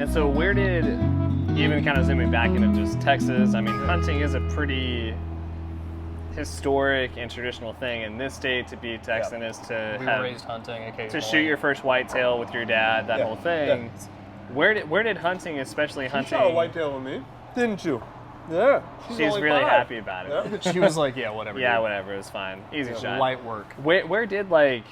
And so where did, even kind of zooming back into just Texas, I mean, hunting is a pretty historic and traditional thing in this state. To be Texan is to We have, were raised hunting occasionally. to shoot your first whitetail with your dad, that whole thing. Yeah. Where did hunting, especially You hunting, shot a whitetail with me, didn't you? Yeah. she's only really 5. happy about it. Yeah. She was like, yeah, whatever. Yeah, dude. whatever, it was fine. Easy shot. Light work. Where did, like,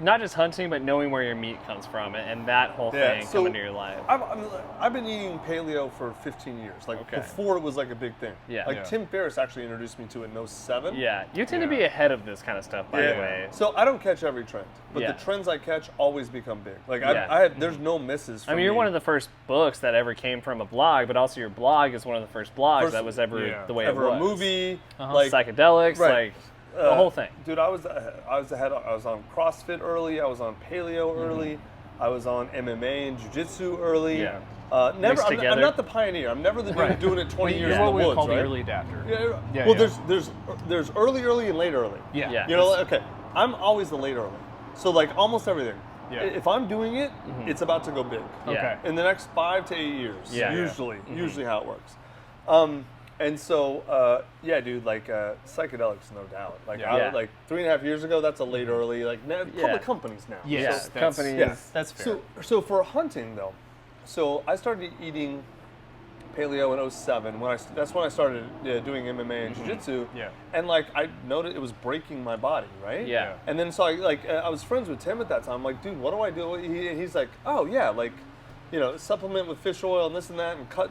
not just hunting, but knowing where your meat comes from and that whole thing come into your life? I've been eating paleo for 15 years. Like, Okay. before it was like a big thing. Yeah. Like, Yeah. Tim Ferriss actually introduced me to it in 07. Yeah, you tend to be ahead of this kind of stuff, by the way. So I don't catch every trend, but Yeah. the trends I catch always become big. Like, Yeah. there's no misses for I mean, you're me. one of the first books that ever came from a blog, but also your blog is one of the first blogs that was ever the way ever it was. a movie, Like psychedelics, Right. like the whole thing. Dude, I was ahead. I was on CrossFit early. I was on paleo early. I was on MMA and jiu-jitsu early. Yeah. Never. Mixed I'm together. not the pioneer. I'm never the dude doing it 20 years You're in what the we woods, call right? the early adapter. Yeah. Yeah, Well, yeah. there's early and later early. Yeah. Yeah. You know, okay. I'm always the late early. So like almost everything. Yeah. If I'm doing it, it's about to go big. Yeah. Okay. In the next 5 to 8 years. Yeah. Usually how it works. And so, yeah, dude, like psychedelics, no doubt. Like, Yeah. like 3.5 years ago, that's a late early. Like, public companies now. Yes, So, that's, companies. yeah. that's fair. So for hunting though, so I started eating paleo in 07. That's when I started doing MMA and jiu-jitsu. Yeah. And like I noticed it was breaking my body, right? Yeah. And then so I was friends with Tim at that time. I'm like, dude, what do I do? He's like, oh yeah, like, you know, supplement with fish oil and this and that, and cut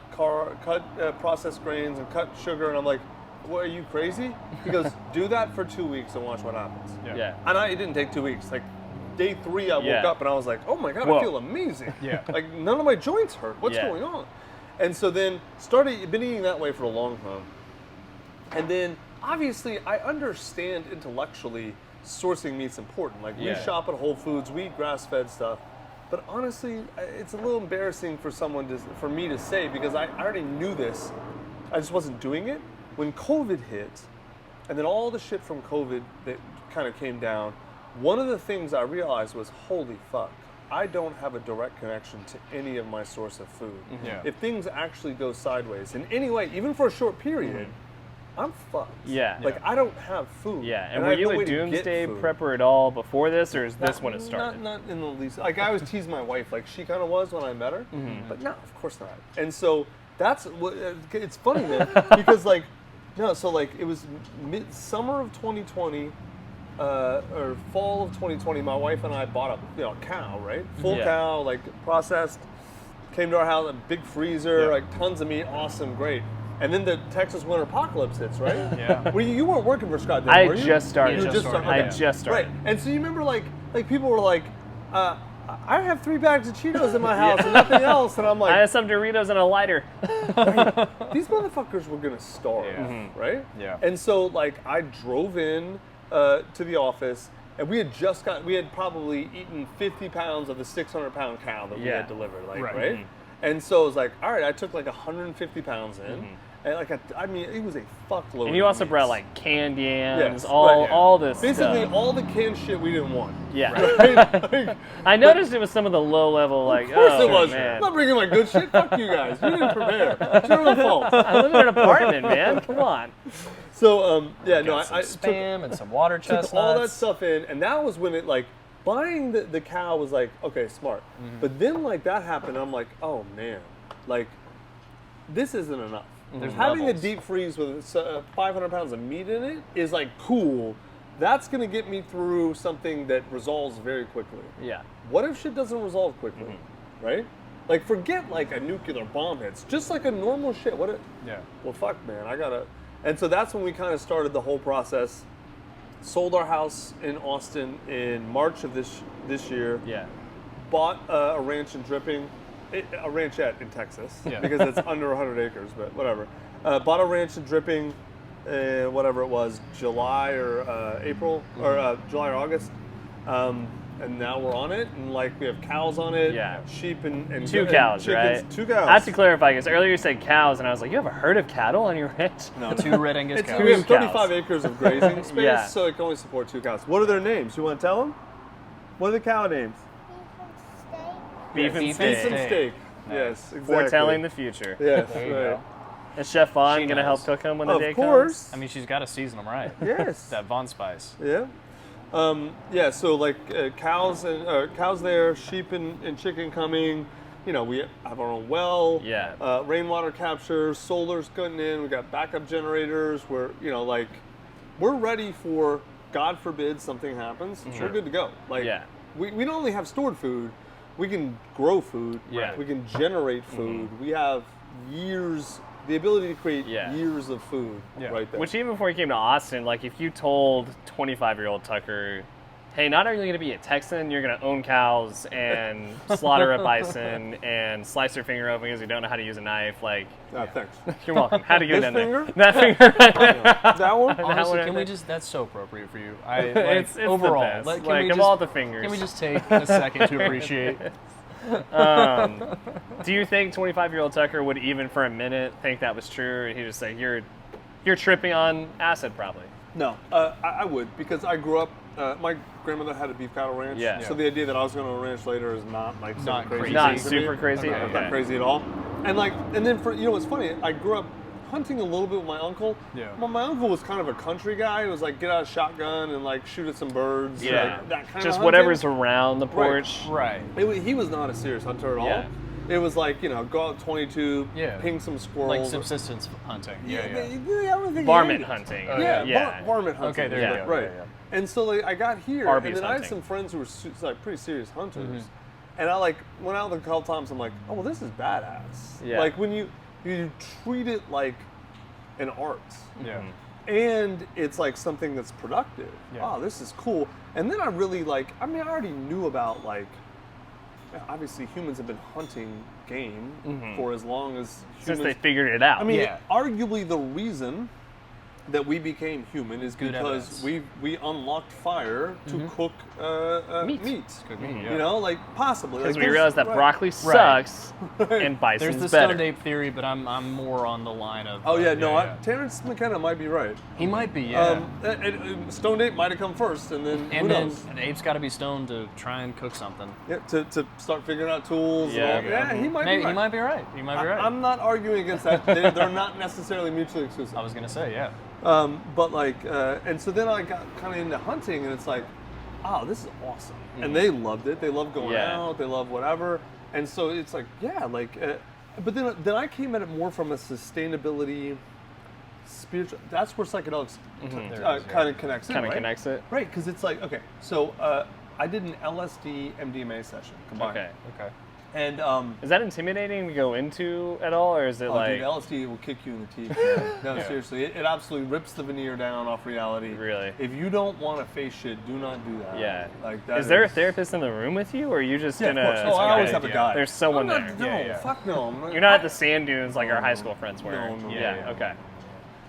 processed grains and cut sugar. And I'm like, what, are you crazy? He goes, do that for 2 weeks and watch what happens. Yeah. And it didn't take 2 weeks. Like day 3, I woke Yeah. up and I was like, oh my God, Whoa. I feel amazing. Yeah. Like none of my joints hurt. What's Yeah. going on? And so then been eating that way for a long time. And then obviously I understand intellectually sourcing meat's important. Like we Yeah. shop at Whole Foods, we eat grass-fed stuff. But honestly, it's a little embarrassing for me to say because I already knew this. I just wasn't doing it. When COVID hit, and then all the shit from COVID that kind of came down, one of the things I realized was, holy fuck, I don't have a direct connection to any of my source of food. Yeah. If things actually go sideways in any way, even for a short period, I'm fucked. Yeah. Like I don't have food. Yeah, and I were have you no a way to get doomsday food. prepper at all before this, or is this when it started? Not in the least. Like I always tease my wife, like she kind of was when I met her, but no, of course not. And that's what. It's funny, man, because like, no, so like it was summer of 2020, or fall of 2020. My wife and I bought a cow, right? Full Yeah. cow, like processed. Came to our house, a big freezer, Yeah. like tons of meat, awesome, great. And then the Texas winter apocalypse hits, right? Yeah. Well, you weren't working for Scott then, I were you? just started. You just just started, started. I just started. Right. And so you remember like people were like, I have 3 bags of Cheetos in my house and nothing else. And I'm I like, had some Doritos and a lighter. these motherfuckers were gonna starve, Yeah. right? Yeah. And so like I drove in to the office and we had probably eaten 50 pounds of the 600-pound cow that we Yeah. had delivered, like, Right. right? And so it was like, all right, I took like 150 pounds in. And like, I mean, it was a fuckload. And you of also meats. brought like canned yams, Yes, all right. all this basically stuff. all the canned shit we didn't want. Yeah. Right? Like, I noticed it was some of the low level, like, of course oh it was. man. I'm not bringing my good shit. Fuck you guys. You didn't prepare. It's your own fault. I live in an apartment, man. Come on. So yeah, no, Got I some took spam and some water chestnuts. all that stuff in, and that was when it like buying the cow was like, okay, smart. But then like that happened, and I'm like, oh man, like this isn't enough. There's Having levels. a deep freeze with 500 pounds of meat in it is like cool. That's gonna get me through something that resolves very quickly. Yeah. What if shit doesn't resolve quickly, right? Like forget like a nuclear bomb hits, just like a normal shit. What? Yeah. Well, fuck, man, I gotta. And so that's when we kind of started the whole process. Sold our house in Austin in March of this year. Yeah. Bought a ranch in Dripping, a ranchette in Texas, Yeah. because it's under 100 acres, but whatever. Bought a ranch in Dripping, whatever it was, July or April, or July or August. And now we're on it, and like we have cows on it, Yeah. sheep and 2 and cows, chickens. right? 2 cows. I have to clarify because earlier you said cows, and I was like, you have a herd of cattle on your ranch? No, 2 red Angus It's, cows. we have 2 35 cows. acres of grazing space, Yeah. so it can only support 2 cows. What are their names? You want to tell them? What are the cow names? Beef and Beef steak. and Beef and steak. Yes, exactly. Foretelling the future. Yes, There you right. go. Is Chef Vaughn She going to help knows. cook him when the day Of course. I mean, she's got to season them right. Yes. That Von Spice. Yeah. Yeah, so like cows there, sheep and chicken coming. You know, we have our own well. Yeah. Rainwater capture, solar's cutting in. We got backup generators. We're, you know, like, we're ready for, God forbid something happens. We're good to go. Like, Yeah. we don't only have stored food. We can grow food. Yeah. We can generate food. We have years, the ability to create Yeah. years of food right there. Which even before you came to Austin, like if you told 25-year-old Tucker, hey, not only are you going to be a Texan, you're going to own cows and slaughter a bison and slice your finger open because you don't know how to use a knife, like, Thanks. you're welcome. How to get This in there? finger? That finger right there. That one? Honestly, one- can we just, that's so appropriate for you. I, like, It's the overall, best. like, can Like, we of just, all the fingers. Can we just take a second to appreciate? Do you think 25-year-old Tucker would even for a minute think that was true? Or he just say, you're tripping on acid probably. No, I would, because I grew up, my grandmother had a beef cattle ranch. Yeah. So the idea that I was going to a ranch later is not like super Not crazy. crazy. Not to me. super crazy? Not Okay. crazy at all. And like, and then for, you know what's funny, I grew up hunting a little bit with my uncle. Yeah. Well, my uncle was kind of a country guy. It was like get out a shotgun and like shoot at some birds. Yeah. Like, that kind Just of whatever's hunting. around the porch. Right. He was not a serious hunter at all. Yeah. It was like, you know, go out 22, Yeah. ping some Like squirrels. subsistence hunting. Yeah, yeah. I don't think he Varmint ate it. hunting. Yeah, varmint hunting. Okay, there you right, go. Right. Yeah, yeah. And so like I got here, Arby's and then I had hunting. some friends who were like pretty serious hunters, and I like went out with a couple times. I'm like, oh well, this is badass. Yeah. Like when you treat it like an art, Yeah. and it's like something that's productive. Yeah. Wow, this is cool. And then I really like. I mean, I already knew about like. Obviously, humans have been hunting game for as long as Since humans. they figured it out. I mean, Yeah. arguably the reason that we became human is Good because evidence. we unlocked fire to cook meat. Cook meat, yeah. You know, like possibly. because like, we there's- realized that right. broccoli sucks and bison's There's the better. stoned ape theory, but I'm more on the line of. Oh yeah, no, Terrence McKenna might be right. He might be, yeah. Stoned ape might have come first, and then who and then knows? an ape's got to be stoned to try and cook something. Yeah, to start figuring out tools. Yeah, and all. He might Maybe be right. he might be right. He might be right. I'm not arguing against that. They're not necessarily mutually exclusive. I was gonna say, yeah. But like, and so then I got kind of into hunting, and it's like, oh, this is awesome. And they loved it. They loved going Yeah. out. They loved whatever. And so it's like, yeah, like, but then I came at it more from a sustainability, spiritual. That's where psychedelics kind of connects in, Kind of right? connects it. Right, because it's like, okay, so I did an LSD MDMA session combined. Okay. Okay. And Is that intimidating to go into at all, or is it oh, like dude, LSD will kick you in the teeth. Man. No, seriously, it absolutely rips the veneer down off reality. Really? If you don't want to face shit, do not do that. Yeah. Like that. Is there a therapist in the room with you, or are you just Yeah, in of course. a? Oh, I okay. always have a guy. There's someone I'm there. not, no, Yeah, yeah. fuck no. I'm You're not at the sand dunes like our high school friends were. No, no, yeah. no. Okay.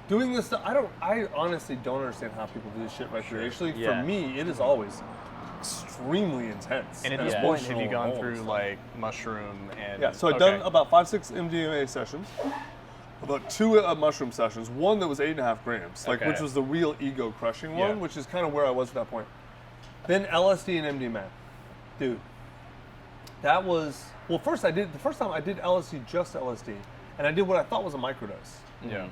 Doing this stuff, I honestly don't understand how people do this shit recreationally. Yeah. For me, it is always extremely intense. And at and this point, have you emotional gone and all through this like mushroom and? Yeah, so I've done about 5-6 MDMA sessions, about 2 mushroom sessions, one that was 8.5 grams, like Okay. which was the real ego crushing one, Yeah. which is kind of where I was at that point. Then LSD and MDMA, dude. That was the first time I did LSD, just LSD, and I did what I thought was a microdose. Yeah.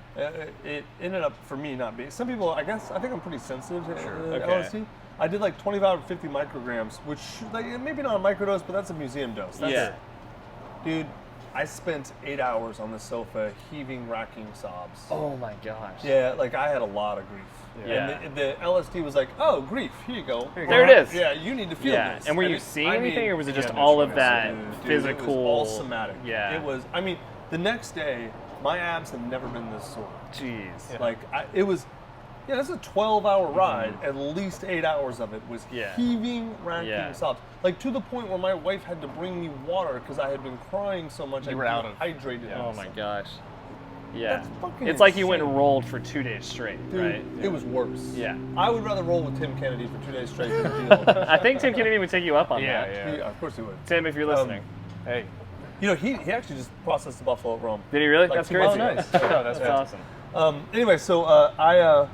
It ended up for me not being. Some people, I think I'm pretty sensitive to Okay. LSD. I did like 25 or 50 micrograms, which like maybe not a microdose, but that's a museum dose. That's Yeah. Dude, I spent 8 hours on the sofa heaving, racking sobs. Oh my gosh. Yeah, like I had a lot of grief. Yeah. And the LSD was like, oh, grief, here you go. There it is. Yeah, you need to feel Yeah. this. And were you seeing anything, or was it just all of that physical? It was all somatic. Yeah. It was, I mean, the next day, my abs have never been this sore. Jeez. Like, it was, yeah, that's a 12-hour ride. At least 8 hours of it was Yeah. heaving, racking Yeah. sobs. Like, to the point where my wife had to bring me water because I had been crying so much I were out of- dehydrated. Oh my gosh. Yeah. That's fucking It's like you went insane. and rolled for 2 days straight, Dude, right? it was worse. Yeah. I would rather roll with Tim Kennedy for 2 days straight than deal. I think Tim Kennedy would take you up on Yeah, that. yeah. Yeah, of course he would. Tim, if you're listening. Hey. You know, he actually just processed the buffalo rum. Did he really? Like That's 2 crazy. months ago. Oh, that's That's awesome. Anyway, so I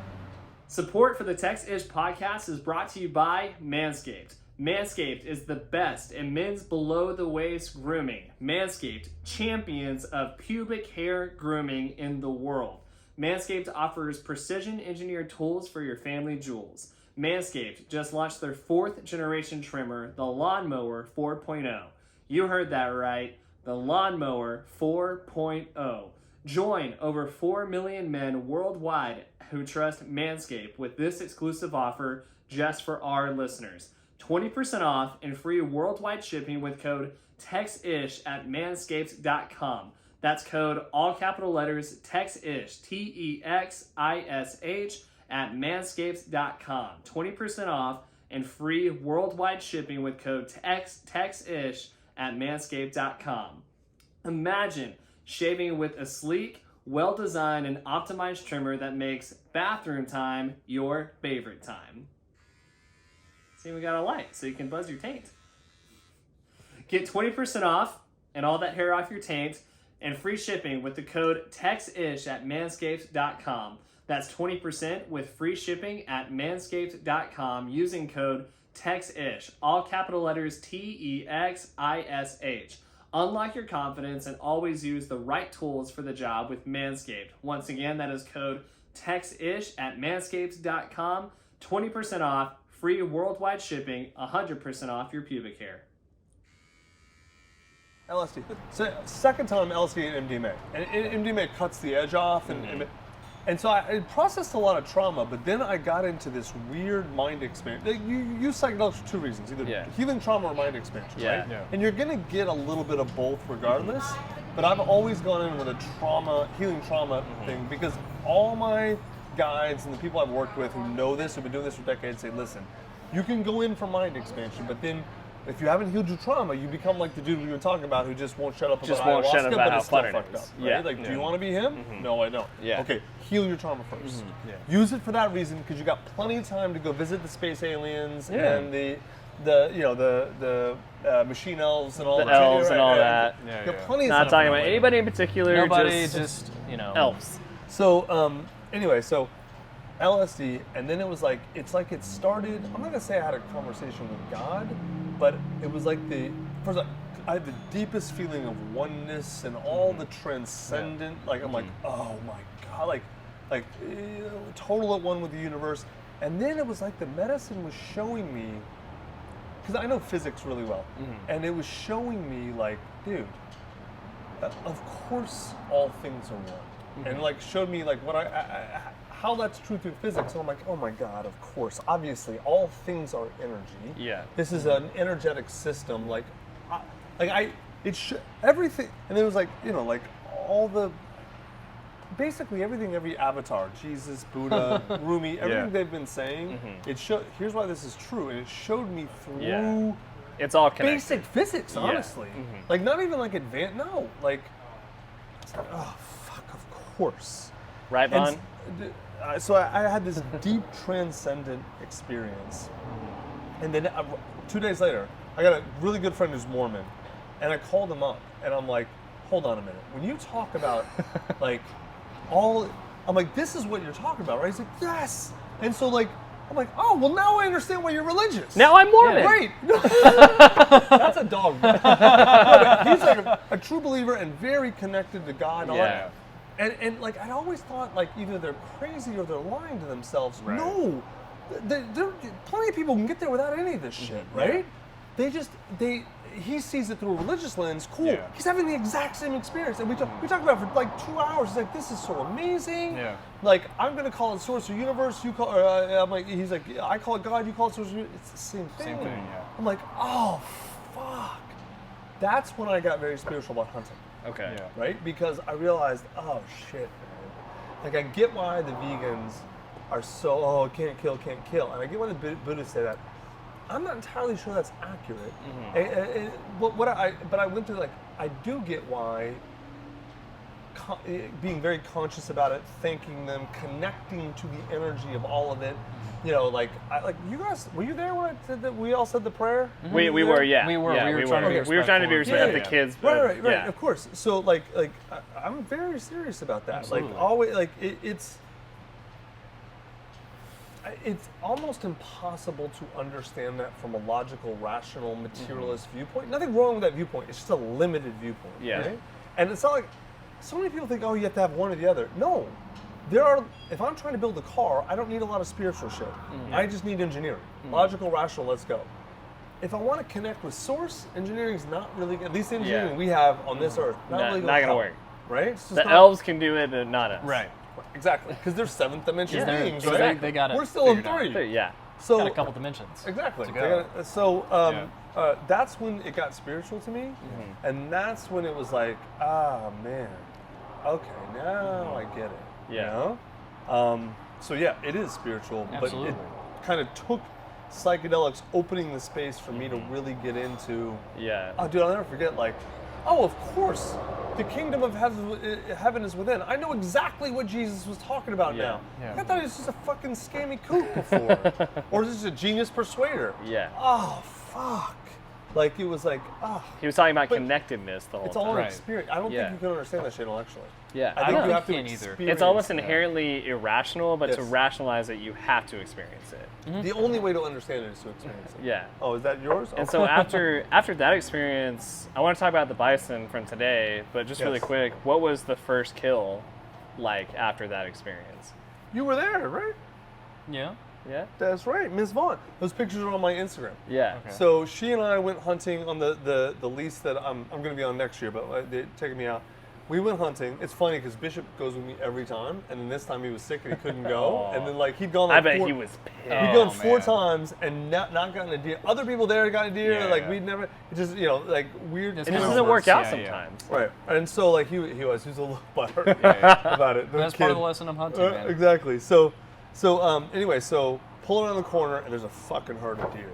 Support for the Texish podcast is brought to you by Manscaped. Manscaped is the best in men's below-the-waist grooming. Manscaped, champions of pubic hair grooming in the world. Manscaped offers precision-engineered tools for your family jewels. Manscaped just launched their 4th generation trimmer, the Lawnmower 4.0. You heard that right, the Lawnmower 4.0. Join over 4 million men worldwide who trust Manscaped with this exclusive offer just for our listeners. 20% off and free worldwide shipping with code TEXISH at manscaped.com. That's code all capital letters TEXISH, TEXISH at manscaped.com. 20% off and free worldwide shipping with code TEXISH at manscaped.com. Imagine shaving with a sleek, well-designed and optimized trimmer that makes bathroom time your favorite time. See, we got a light so you can buzz your taint. Get 20% off and all that hair off your taint and free shipping with the code TEXISH at manscaped.com. That's 20% with free shipping at manscaped.com using code TEXISH, all capital letters TEXISH. Unlock your confidence and always use the right tools for the job with Manscaped. Once again, that is code TEXISH at manscaped.com. 20% off, free worldwide shipping, 100% off your pubic hair. LSD. So second time LSD and MDMA. And MDMA cuts the edge off, and so I processed a lot of trauma, but then I got into this weird mind expansion. You use psychedelics for two reasons, either healing trauma or mind expansion, right? Yeah. And you're gonna get a little bit of both regardless, but I've always gone in with a healing trauma thing, because all my guides and the people I've worked with who know this, who've been doing this for decades, say, listen, you can go in for mind expansion, but then if you haven't healed your trauma, you become like the dude we were talking about who just won't shut up about ayahuasca, but is still fucked up. Right? Like, do you want to be him? No, I don't. Okay, heal your trauma first. Use it for that reason, because you got plenty of time to go visit the space aliens and the machine elves and all the elves and all that. You got plenty of Not talking about anybody in particular. Nobody, just elves. So anyway, so LSD, and then it was like, it's like it started, I'm not gonna say I had a conversation with God, but it was like first I had the deepest feeling of oneness and all the transcendent, like I'm like, oh my God, like total at one with the universe. And then it was like the medicine was showing me, because I know physics really well, and it was showing me like, dude, of course all things are one. And like showed me like what how that's true through physics. And I'm like, oh my God, of course, obviously all things are energy. Yeah. This is an energetic system. Everything. And it was like, like basically everything, every avatar, Jesus, Buddha, Rumi, everything they've been saying, here's why this is true. And it showed me through it's all connected. Basic physics, honestly. Like not even like advanced, no. Like, it's like, oh, fuck, of course. Right, Bon? So I had this deep transcendent experience. And then 2 days later, I got a really good friend who's Mormon, and I called him up, and I'm like, hold on a minute. When you talk about I'm like, this is what you're talking about, right? He's like, yes. And so like, I'm like, oh, well now I understand why you're religious. Now I'm Mormon. Great. That's a dog. No, but he's like a true believer and very connected to God and all that. And like, I'd always thought like either they're crazy or they're lying to themselves. Right. No, plenty of people can get there without any of this shit, right? He sees it through a religious lens. Cool. Yeah. He's having the exact same experience, and we talk about it for like 2 hours. He's like, "This is so amazing." Yeah. Like, I'm gonna call it source or universe. You call. I'm like, he's like, I call it God. You call it source. It's the same thing. Same thing. Yeah. I'm like, oh fuck. That's when I got very spiritual about hunting. Okay. Yeah. Right? Because I realized, oh shit, man. Like, I get why the vegans are so, can't kill. And I get why the Buddhists say that. I'm not entirely sure that's accurate. But I went to like, I do get why being very conscious about it, thanking them, connecting to the energy of all of it. Like you guys, were you there when I said that we all said the prayer? We were, yeah. We were trying to be respectful of the kids. Right, yeah. Of course. So like I'm very serious about that. Absolutely. Like always, like it's. it's almost impossible to understand that from a logical, rational, materialist viewpoint. Nothing wrong with that viewpoint. It's just a limited viewpoint. Yeah. Right? And it's not like so many people think, oh, you have to have one or the other. No. There are. If I'm trying to build a car, I don't need a lot of spiritual shit. I just need engineering. Logical, rational. Let's go. If I want to connect with source, engineering is not really. At least the engineering we have on this earth, not really gonna work. Right? It's just The not- elves can do it, but not us. Right. Exactly, because they're seventh dimension Yeah, beings, exactly. right? They got it We're still in figured out. three. Yeah. So Got a couple dimensions. exactly. to They go. got it. So that's when it got spiritual to me, and that's when it was like, ah, man, okay, now I get it. Yeah. You know? So yeah, it is spiritual, Absolutely. but it kind of took psychedelics opening the space for me to really get into. Yeah. Oh, dude, I'll never forget. Like, oh, of course, the kingdom of heaven is within. I know exactly what Jesus was talking about now. Yeah. I thought he was just a fucking scammy kook before, or just a genius persuader. Yeah. Oh, fuck. Like, it was like, He was talking about But connectedness the whole it's time. all an Right. experience. I don't Yeah. think you can understand that shit intellectually. Yeah. I think don't you have think to you can either. experience It's almost that. inherently irrational, but to Yes. rationalize it, you have to experience it. The only way to understand it is to experience it. Yeah. Oh, is that yours? And so after that experience, I want to talk about the bison from today, but just really Yes. quick, what was the first kill like after that experience? You were there, right? Yeah. Yeah? That's right, Miss Vaughn. Those pictures are on my Instagram. Yeah. Okay. So she and I went hunting on the lease that I'm going to be on next year, but they're taking me out. We went hunting. It's funny because Bishop goes with me every time, and then this time he was sick and he couldn't go. And then like he'd gone like I bet four, he was he'd pissed. gone Oh, 4 man. times and not gotten a deer. Other people there got a deer. Yeah, like yeah. we'd never. It just like weird. It's And it kinda doesn't work works. out Yeah, yeah. sometimes. Right. And so like he was a little butthurt Yeah. about it. That's part of the lesson of hunting, man. Exactly. So anyway, so pull around the corner and there's a fucking herd of deer,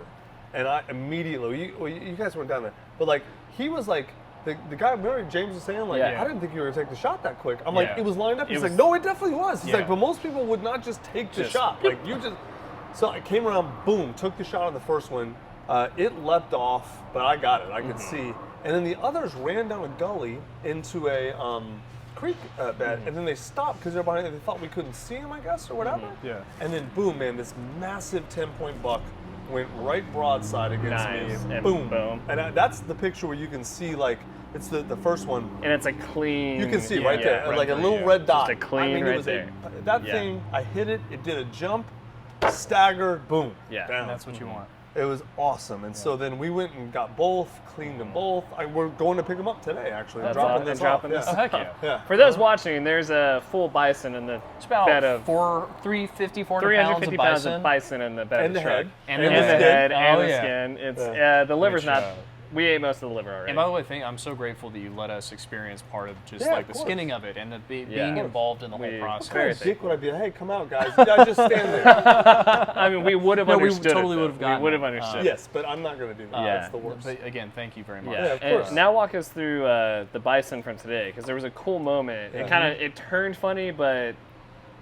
and I immediately, you guys weren't down there, but like he was like the guy, remember James was saying like, Yeah. I didn't think you were gonna take the shot that quick. I'm like, Yeah. it was lined up. He's It like, was- no, it definitely was. He's Yeah. like, but most people would not just take the Just- shot. Like you just. So I came around, boom, took the shot on the first one. It leapt off, but I got it. I could see. And then the others ran down a gully into a creek bed, and then they stopped because they're behind. They thought we couldn't see them, I guess, or whatever. Yeah. And then boom, man, this massive 10-point buck went right broadside against Nice. me. And Boom. boom. And that's the picture where you can see like it's the first one. And it's a clean. You can see Yeah, right yeah, there, right like a there, little yeah. red dot. a clean it right was there. That Yeah. thing, I hit it. It did a jump, staggered, boom. Yeah. down. And that's what you want. It was awesome, and so then we went and got both, cleaned them both. We're going to pick them up today, actually. That's dropping awesome. this Dropping off. this Oh, heck yeah. Yeah. For those watching, there's a full bison in the It's about bed of 350 pounds 350 of pounds bison. of bison in the bed And of the the truck. head. And And the the skin. head and Oh, the yeah. skin. It's Yeah. the liver's Which, not. We ate most of the liver already. And by the way, I'm so grateful that you let us experience part of just Yeah, like of the course. skinning of it and the Yeah. being involved in the We- whole process. Very What kind of dick thankful. would I be? Hey, come out, guys. I just stand there. I mean, we would have No, we understood. totally it, though. would have gotten We would have it. understood. Yes, but I'm not going to do that. Yeah. That's the worst. But again, thank you very much. Yeah, of and course. now walk us through the bison from today, because there was a cool moment. Yeah. It turned funny, but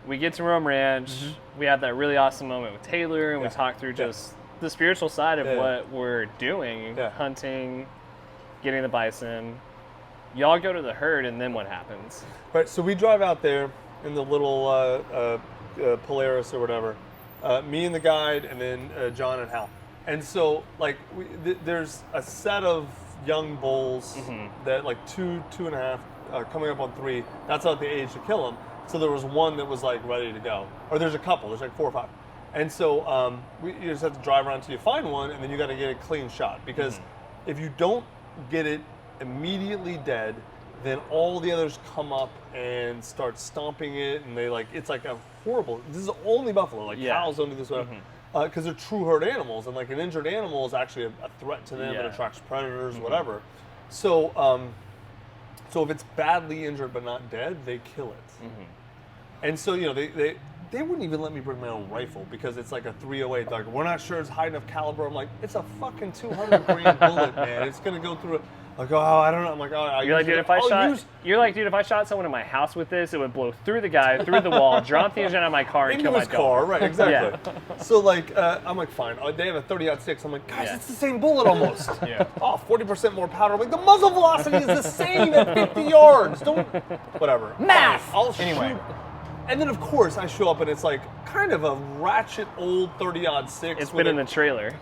we get to Rome Ranch. We have that really awesome moment with Taylor, and we Yeah. talk through Yeah. just the spiritual side of Yeah. what we're doing, Yeah. hunting, getting the bison. Y'all go to the herd, and then what happens? Right, so we drive out there in the little Polaris or whatever. Me and the guide, and then John and Hal. And so, like, there's a set of young bulls that, like, two and a half, coming up on 3. That's not the age to kill them. So there was one that was like ready to go, or there's a couple. There's like 4 or 5. And so you just have to drive around until you find one, and then you got to get a clean shot because if you don't get it immediately dead, then all the others come up and start stomping it, and it's like a horrible. This is only buffalo, like Yeah. cows don't do this, whatever, because they're true herd animals, and like an injured animal is actually a threat to them. It Yeah. attracts predators, whatever. So, so if it's badly injured but not dead, they kill it. And so they wouldn't even let me bring my own rifle because it's like a 308. Like, we're not sure it's high enough caliber. I'm like, it's a fucking 200 grain bullet, man. It's gonna go through. Like, oh, I don't know. I'm like, oh, You're like, dude, if I shot someone in my house with this, it would blow through the guy, through the wall, drop the engine out of my car, and into kill my his dog. car, right? Exactly. So like, I'm like, fine. They have a 30-06. I'm like, guys, Yeah. it's the same bullet almost. Yeah. Oh, 40% more powder. I'm like, the muzzle velocity is the same at 50 yards. Don't, whatever. Math! I'll Anyway. shoot. And then, of course, I show up and it's like kind of a ratchet old 30-06. It's been in the trailer.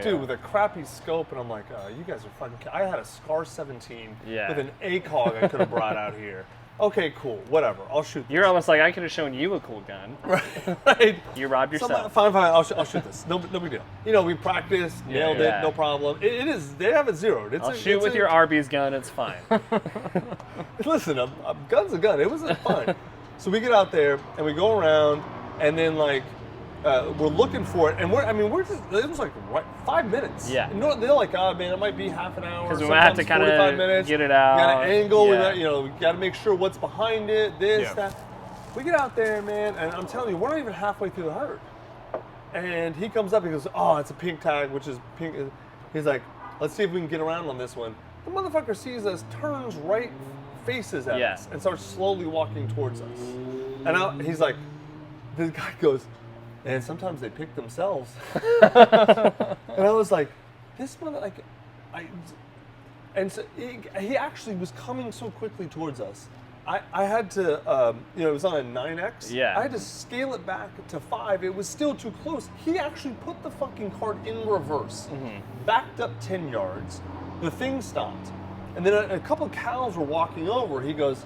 Dude, with a crappy scope, and I'm like, you guys are fucking. I had a Scar 17 with an ACOG I could have brought out here. Okay, cool, whatever. I'll shoot. You're almost like I could have shown you a cool gun. Right. You robbed yourself. Fine. I'll shoot this. No big deal. You know, we practiced, nailed it, no problem. It is. They have it zeroed. I'll shoot with your Arby's gun. It's fine. Listen, a gun's a gun. It was fine. So we get out there and we go around, and then like we're looking for it, and we're just. It was like 5 minutes. Yeah. And they're like, oh man, it might be half an hour. Because we might have to kind of get it out. We got an angle. Yeah. We got to make sure what's behind it. That. We get out there, man, and I'm telling you, we're not even halfway through the herd. And he comes up, he goes, oh, it's a pink tag, which is pink. He's like, let's see if we can get around on this one. The motherfucker sees us, turns right, faces at us, and starts slowly walking towards us. And he's like, this guy goes, and sometimes they pick themselves. And I was like, this mother, like, and so he actually was coming so quickly towards us. I had to, it was on a 9X. Yeah. I had to scale it back to 5. It was still too close. He actually put the fucking cart in reverse, backed up 10 yards. The thing stopped. And then a couple of cows were walking over. He goes,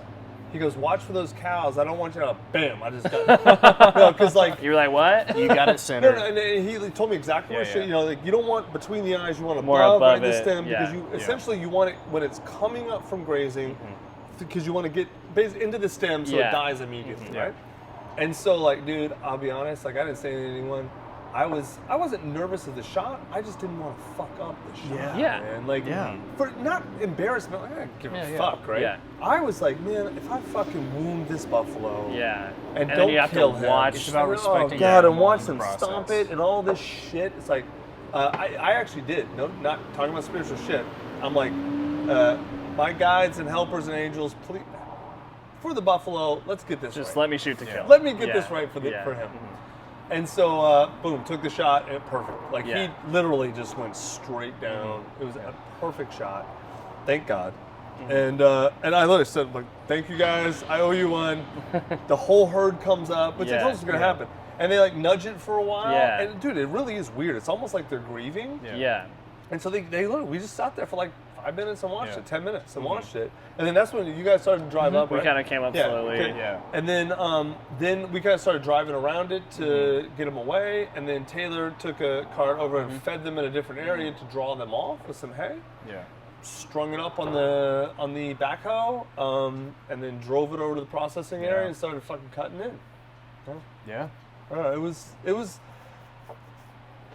watch for those cows. I don't want you to, bam, I just got, because like. You were like, what? You got it centered. No, and he told me exactly what shit, like you don't want between the eyes, you want more above above the it, stem, because you essentially you want it when it's coming up from grazing, because you want to get into the stem so it dies immediately, right? And so like, dude, I'll be honest, like I didn't say anything to anyone. I wasn't nervous of the shot. I just didn't want to fuck up the shot. Yeah. Man. Like, for not embarrassment, like, I don't give a fuck, right? Yeah. I was like, man, if I fucking wound this buffalo, and then don't you have kill to him, watch. It's about respecting. Oh God, and watch the them process. stomp it and all this shit. It's like, I actually did. No, not talking about spiritual shit. I'm like, my guides and helpers and angels, please, for the buffalo, let's get this Just right. let me shoot to kill. Let me get this right for him. And so, boom, took the shot, and perfect. Like, he literally just went straight down. It was a perfect shot. Thank God. And I literally said, like, thank you guys. I owe you one. The whole herd comes up, which they told us was going to happen. And they, like, nudge it for a while. Yeah. And, dude, it really is weird. It's almost like they're grieving. Yeah. And so they literally, we just sat there for, like, 5 minutes and watched it, 10 minutes and watched it. And then that's when you guys started to drive up, right? We kind of came up slowly. Okay. Yeah. And then we kind of started driving around it to get them away. And then Taylor took a cart over and fed them in a different area to draw them off with some hay. Yeah. Strung it up on the backhoe, and then drove it over to the processing area and started fucking cutting in. Yeah. It was.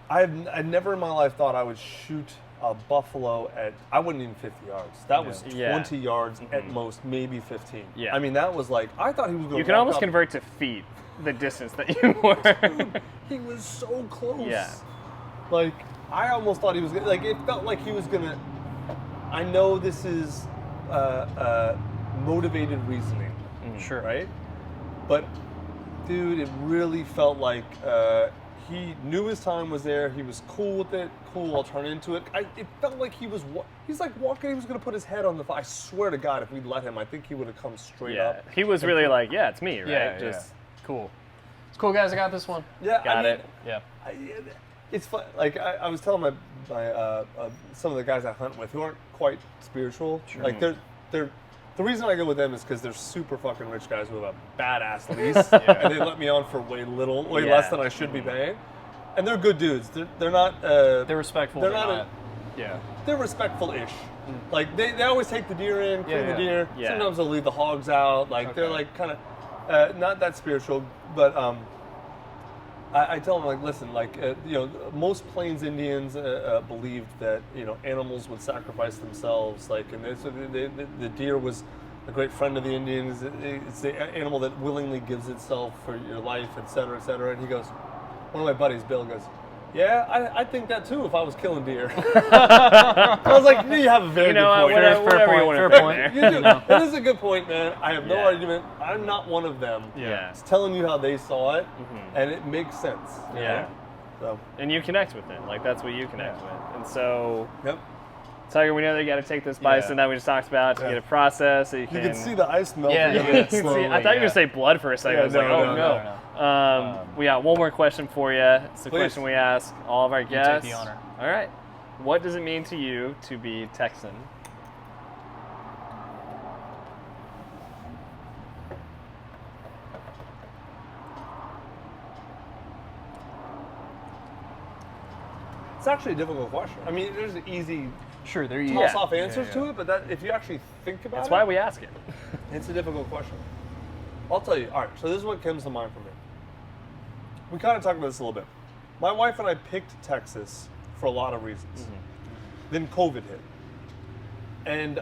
I never in my life thought I would shoot a buffalo at, I wasn't even 50 yards. That was 20 yards at most, maybe 15. Yeah. I mean, that was like, I thought he was going to You can almost convert to feet the distance that you were. Dude, he was so close. Yeah. Like, I almost thought he was going to, like, it felt like he was going to, I know this is motivated reasoning. Sure. Right? But, dude, it really felt like he knew his time was there. He was cool with it. Cool, I'll turn into it. It felt like he's like walking. He was going to put his head on the fire. I swear to God, if we'd let him, I think he would have come straight up. He was really like, yeah, it's me, right? Yeah. Cool. It's cool, guys. I got this one. Yeah, Got it. Yeah. It's fun. Like I was telling my some of the guys I hunt with who aren't quite spiritual. Sure. Like they're the reason I go with them is because they're super fucking rich guys with a badass lease, and they let me on for way less than I should be paying. And they're good dudes. They're not. They're respectful. They're not. They're respectful-ish. Like they always take the deer in, clean the deer. Yeah. Sometimes they'll leave the hogs out. Like they're like kind of not that spiritual, but I tell them, like, listen, like, most Plains Indians believed that, animals would sacrifice themselves, like, and the deer was a great friend of the Indians. It's the animal that willingly gives itself for your life, et cetera, et cetera. And he goes, one of my buddies, Bill, goes, yeah, I think that too if I was killing deer. I was like, you have a very good point. Whatever you want to fair point. You do. That is a good point, man. I have no argument. I'm not one of them. Yeah. It's telling you how they saw it, and it makes sense. Yeah. So. And you connect with it. Like, that's what you connect with. And so, Tucker, we know that you got to take this bison that we just talked about to get it processed. So you You can see the ice melting. Yeah, in you it can see- slowly. I thought you were going to say blood for a second. Yeah, I was like, no, oh no, no. We got one more question for you. It's the Please. question we ask all of our guests. take the honor. All right. What does it mean to you to be Texan? It's actually a difficult question. I mean, there's an easy Sure, there you toss Yeah. off answers to it, but that if you actually think about That's it, why we ask it. it's a difficult question. I'll tell you. All right, so this is what comes to mind for me. We kind of talked about this a little bit. My wife and I picked Texas for a lot of reasons. Then COVID hit, and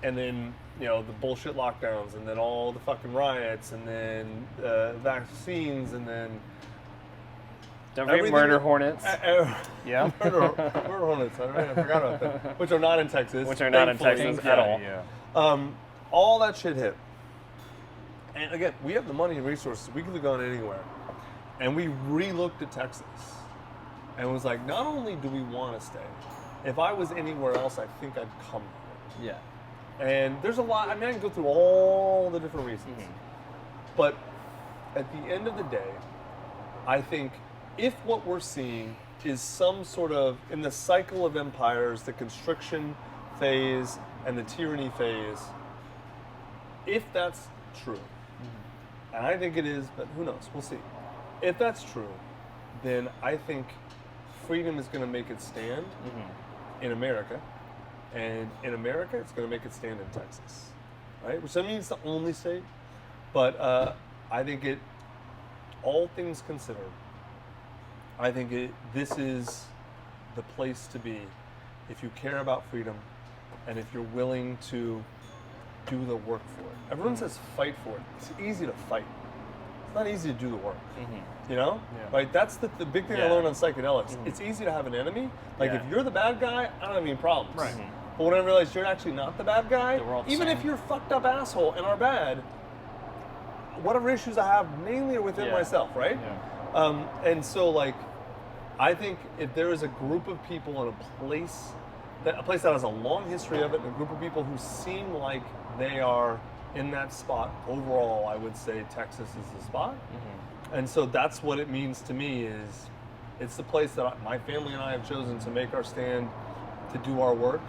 then the bullshit lockdowns, and then all the fucking riots, and then vaccines, and then Don't forget everything- murder hornets. Yeah. murder hornets. I forgot about that. Which are not in Texas. Which are not in thankfully. Texas at all. Yeah. All that shit hit. And again, we have the money and resources. We could have gone anywhere. And we re-looked at Texas and was like, not only do we want to stay, if I was anywhere else, I think I'd come here. Yeah. And there's a lot, I mean, I can go through all the different reasons. But at the end of the day, I think if what we're seeing is some sort of, in the cycle of empires, the constriction phase and the tyranny phase, if that's true, and I think it is, but who knows, we'll see. If that's true, then I think freedom is going to make it stand in America, and in America, it's going to make it stand in Texas, right? Which doesn't mean it's the only state, but I think it, all things considered, I think this is the place to be if you care about freedom and if you're willing to do the work for it. Everyone says fight for it. It's easy to fight. It's not easy to do the work. You know? Yeah. Right? That's the big thing I Yeah. learned on psychedelics. It's easy to have an enemy. Like if you're the bad guy, I don't have any problems. Right. But when I realized you're actually not the bad guy, That we're all the even same. if you're a fucked up asshole and are bad, whatever issues I have mainly are within Yeah. myself, right? Yeah. And so like, I think if there is a group of people in a place that has a long history of it, and a group of people who seem like they are in that spot, overall, I would say Texas is the spot. And so that's what it means to me is it's the place that my family and I have chosen to make our stand, to do our work,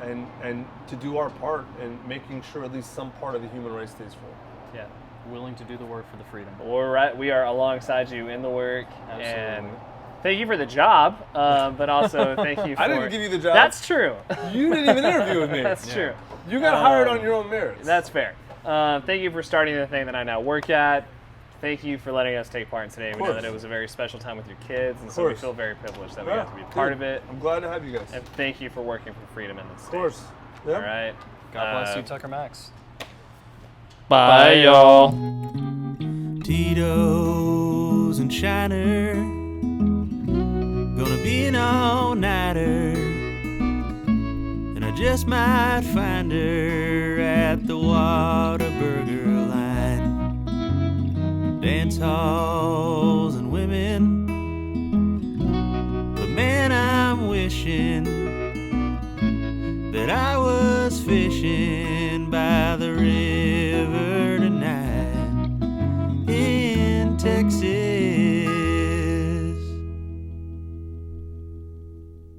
and to do our part in making sure at least some part of the human race stays full. Yeah. Willing to do the work for the freedom. We're right. We are alongside you in the work, and Absolutely. thank you for the job, but also thank you for. I didn't give you the job. That's true. You didn't even interview with me. That's Yeah. true. You got hired on your own merits. That's fair. Thank you for starting the thing that I now work at. Thank you for letting us take part in today. We know course. that it was a very special time with your kids, and so we course. feel very privileged that we Yeah, got to be a part dude, of it. I'm glad to have you guys. And thank you for working for freedom in this Of state. course. Yeah. All right. God bless you, Tucker Max. Bye, y'all. Tito's and Shiner, gonna be an all-nighter, and I just might find her at the Whataburger line. Dance halls and women, but man, I'm wishing that I